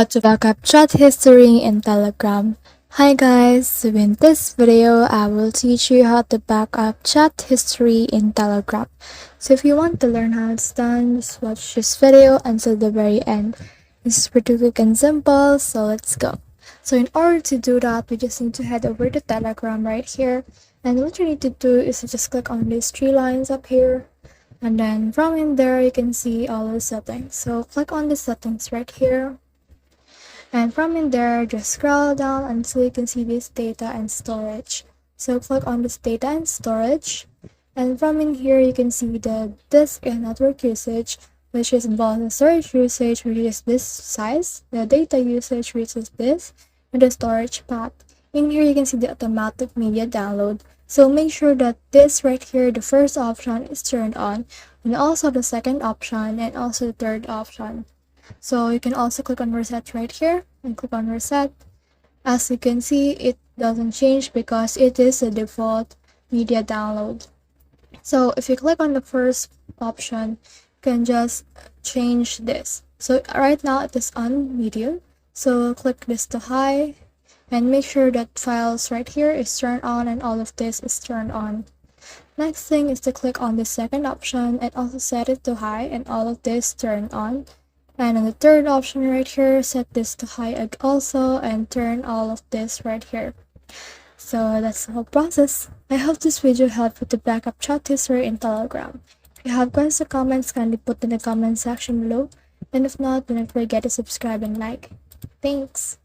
how to backup chat history in Telegram. Hi guys, so in this video I will teach you how to backup chat history in Telegram. So if you want to learn how it's done, just watch this video until the very end. This is pretty quick and simple, so let's go. So in order to do that, we just need to head over to Telegram right here, and what you need to do is to just click on these three lines up here, and then from in there you can see all the settings. So click on the settings right here, and from in there just scroll down until you can see this data and storage. So click on this data and storage, and from in here you can see the disk and network usage, which is both the storage usage, which is this size, the data usage, which is this, and the storage path. In here you can see the automatic media download. So make sure that this right here, the first option, is turned on, and also the second option, and also the third option. So you can also click on reset right here and click on reset. As you can see, it doesn't change because it is a default media download. So if you click on the first option, you can just change this. So right now it is on medium, so click this to high, and make sure that files right here is turned on and all of this is turned on. Next thing is to click on the second option and also set it to high and all of this turned on. And on the third option right here, set this to high also and turn all of this right here. So that's the whole process. I hope this video helped with the backup chat history in Telegram. If you have questions or comments, kindly put in the comment section below. And if not, do not forget to subscribe and like. Thanks!